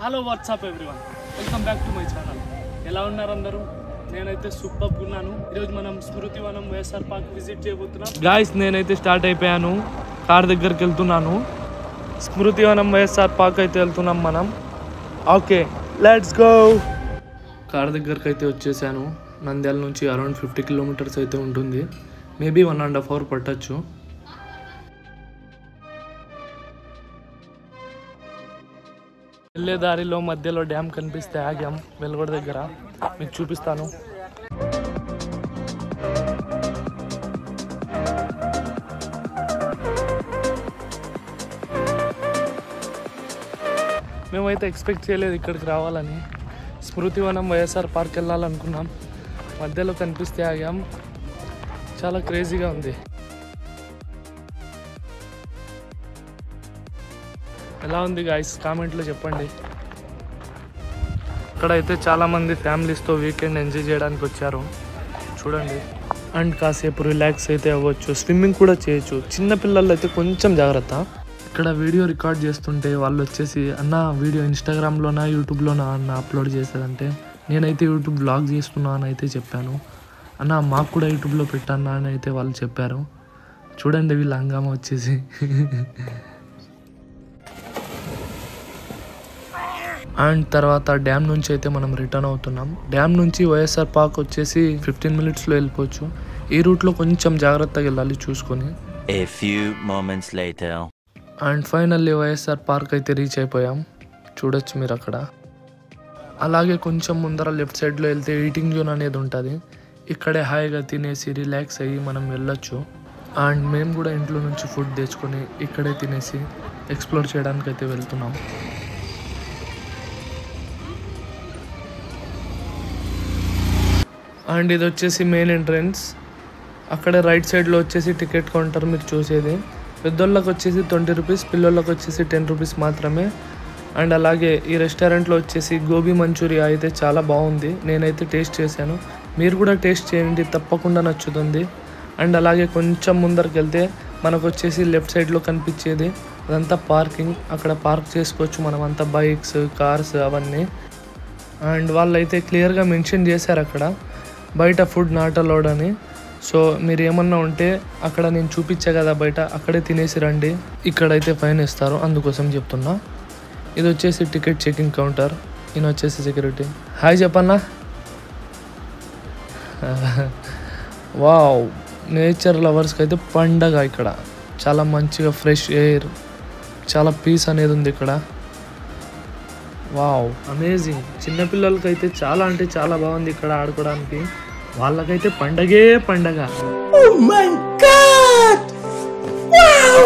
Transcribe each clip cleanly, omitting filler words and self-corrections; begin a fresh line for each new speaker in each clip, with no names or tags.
Hello WhatsApp everyone, welcome back to my channel. ఎలా ఉన్నారు అందరూ? నేనైతే సూపర్గా ఉన్నాను. ఈరోజు మనం స్మృతి వనం వైఎస్ఆర్ పార్క్ విజిట్ చేయబోతున్నాం. గాయ్స్, నేనైతే స్టార్ట్ అయిపోయాను, కార్ దగ్గరికి వెళ్తున్నాను. స్మృతి వనం వైఎస్ఆర్ పార్క్ అయితే వెళ్తున్నాం మనం. Okay, let's go. కార్ దగ్గరికి అయితే వచ్చేసాను. నంద్యాల నుంచి అరౌండ్ 50 కిలోమీటర్స్ అయితే ఉంటుంది. మేబీ 1.5 hours పట్టచ్చు. వెళ్ళే దారిలో మధ్యలో డ్యామ్ కనిపిస్తే ఆగాం, వెలుగొడ దగ్గర. మీకు చూపిస్తాను. మేమైతే ఎక్స్పెక్ట్ చేయలేదు ఇక్కడికి రావాలని. స్మృతివనం వైఎస్ఆర్ పార్క్ వెళ్ళాలనుకున్నాం, మధ్యలో కనిపిస్తే ఆగాం. చాలా క్రేజీగా ఉంది. ఎలా ఉంది గాయ్స్, కామెంట్లో చెప్పండి. ఇక్కడైతే చాలామంది ఫ్యామిలీస్తో వీకెండ్ ఎంజాయ్ చేయడానికి వచ్చారు చూడండి. అండ్ కాసేపు రిలాక్స్ అయితే అవ్వచ్చు, స్విమ్మింగ్ కూడా చేయొచ్చు. చిన్నపిల్లలు అయితే కొంచెం జాగ్రత్త. ఇక్కడ వీడియో రికార్డ్ చేస్తుంటే వాళ్ళు వచ్చేసి, అన్న వీడియో ఇన్స్టాగ్రామ్లోనా యూట్యూబ్లోనా అన్న అప్లోడ్ చేసేదంటే, నేనైతే యూట్యూబ్ బ్లాగ్ చేస్తున్నా అని అయితే చెప్పాను. అన్న మాకు కూడా యూట్యూబ్లో పెట్టన్నా అని అయితే వాళ్ళు చెప్పారు. చూడండి వీళ్ళ హంగామా వచ్చేసి. అండ్ తర్వాత డ్యామ్ నుంచి అయితే మనం రిటర్న్ అవుతున్నాం. డ్యామ్ నుంచి వైఎస్ఆర్ పార్క్ వచ్చేసి 15 minutesలో వెళ్ళిపోవచ్చు. ఈ రూట్లో కొంచెం జాగ్రత్తగా వెళ్ళాలి చూసుకొని. అండ్ ఫైనల్లీ వైఎస్ఆర్ పార్క్ అయితే రీచ్ అయిపోయాం. చూడొచ్చు మీరు అక్కడ. అలాగే కొంచెం ముందర లెఫ్ట్ సైడ్లో వెళ్తే ఈటింగ్ జోన్ అనేది ఉంటుంది. ఇక్కడే హాయిగా తినేసి రిలాక్స్ అయ్యి మనం వెళ్ళొచ్చు. అండ్ మేము కూడా ఇంట్లో నుంచి ఫుడ్ తెచ్చుకొని ఇక్కడే తినేసి ఎక్స్ప్లోర్ చేయడానికి అయితే వెళ్తున్నాం. అండ్ ఇది వచ్చేసి మెయిన్ ఎంట్రన్స్. అక్కడ రైట్ సైడ్లో వచ్చేసి టికెట్ కౌంటర్ మీరు చూసేది. పెద్దోళ్ళకి వచ్చేసి 20 rupees, పిల్లలకి వచ్చేసి 10 rupees మాత్రమే. అండ్ అలాగే ఈ రెస్టారెంట్లో వచ్చేసి గోబీ మంచూరియా అయితే చాలా బాగుంది. నేనైతే టేస్ట్ చేశాను, మీరు కూడా టేస్ట్ చేయండి, తప్పకుండా నచ్చుతుంది. అండ్ అలాగే కొంచెం ముందరికి వెళ్తే మనకు వచ్చేసి లెఫ్ట్ సైడ్లో కనిపించేది అదంతా పార్కింగ్. అక్కడ పార్క్ చేసుకోవచ్చు మనం అంతా, బైక్స్, కార్స్ అవన్నీ. అండ్ వాళ్ళైతే క్లియర్గా మెన్షన్ చేశారు అక్కడ, బయట ఫుడ్ నాట్ అలౌడ్ అని. సో మీరు ఏమన్నా ఉంటే అక్కడ నేను చూపించా కదా బయట, అక్కడే తినేసి రండి. ఇక్కడైతే ఫైన్ ఇస్తారు, అందుకోసం చెప్తున్నా. ఇది వచ్చేసి టికెట్ చెకింగ్ కౌంటర్. ఈయన వచ్చేసి సెక్యూరిటీ. హాయ్ చెప్పన్నా. వావ్, నేచర్ లవర్స్కి అయితే పండగ ఇక్కడ. చాలా మంచిగా ఫ్రెష్ ఎయిర్, చాలా పీస్ అనేది ఉంది ఇక్కడ. Wow, amazing. చిన్నపిల్లలకి అయితే చాలా అంటే చాలా బాగుంది ఇక్కడ ఆడుకోవడానికి. వాళ్ళకైతే పండగే పండగ. Oh my God! Wow!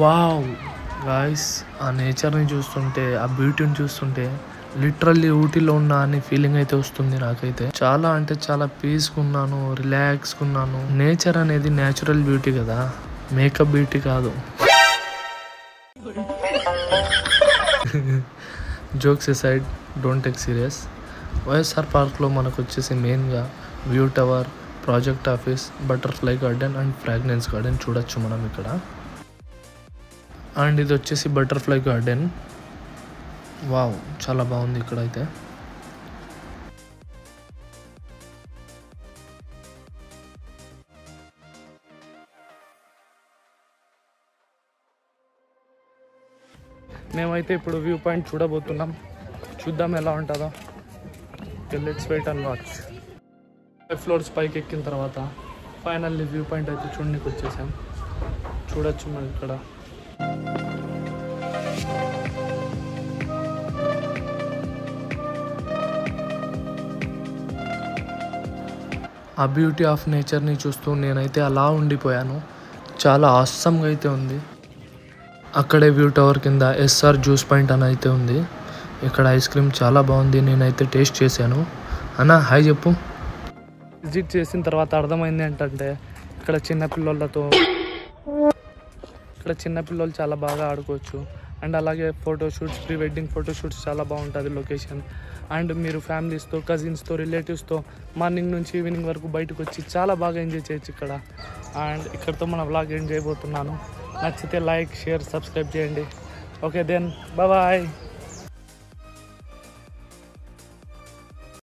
Wow guys, ఆ నేచర్ని చూస్తుంటే, ఆ బ్యూటీని చూస్తుంటే లిటరల్లీ ఊటీలో ఉన్నా అని ఫీలింగ్ అయితే వస్తుంది నాకైతే. చాలా అంటే చాలా పీస్గా ఉన్నాను, రిలాక్స్గా ఉన్నాను. నేచర్ అనేది న్యాచురల్ బ్యూటీ కదా, మేకప్ బ్యూటీ కాదు. Jokes aside, don't take serious. YSR పార్క్లో మనకు వచ్చేసి మెయిన్గా view tower, project office, butterfly garden and fragrance garden చూడొచ్చు మనం ఇక్కడ. అండ్ ఇది వచ్చేసి బటర్ఫ్లై గార్డెన్. వావ్, చాలా బాగుంది ఇక్కడైతే. మేమైతే ఇప్పుడు వ్యూ పాయింట్ చూడబోతున్నాం. చూద్దాం ఎలా ఉంటుందో. Let's wait and watch. 5 floors పైకి ఎక్కిన తర్వాత ఫైనల్లీ వ్యూ పాయింట్ అయితే చూడడానికి వచ్చేసాం. చూడొచ్చు మనం ఇక్కడ. ఆ బ్యూటీ ఆఫ్ నేచర్ని చూస్తూ నేనైతే అలా ఉండిపోయాను. చాలా ఆసమ్గా అయితే ఉంది. అక్కడే వ్యూ టవర్ కింద ఎస్ఆర్ జ్యూస్ పాయింట్ అని అయితే ఉంది. ఇక్కడ ఐస్ క్రీమ్ చాలా బాగుంది, నేనైతే టేస్ట్ చేశాను. అన్న హాయ్ చెప్పు. విజిట్ చేసిన తర్వాత అర్థమైంది ఏంటంటే, ఇక్కడ చిన్నపిల్లలతో, ఇక్కడ చిన్నపిల్లలు చాలా బాగా ఆడుకోవచ్చు. అండ్ అలాగే ఫోటోషూట్స్, ప్రీ వెడ్డింగ్ ఫోటోషూట్స్ చాలా బాగుంటుంది లొకేషన్. అండ్ మీరు ఫ్యామిలీస్తో, కజిన్స్తో, రిలేటివ్స్తో మార్నింగ్ నుంచి ఈవినింగ్ వరకు బయటకు వచ్చి చాలా బాగా ఎంజాయ్ చేయొచ్చు ఇక్కడ. అండ్ ఇక్కడితో మన వ్లాగ్ ఎండ్ చేయబోతున్నాను. నచ్చితే లైక్, షేర్, సబ్స్క్రైబ్ చేయండి. Okay then bye.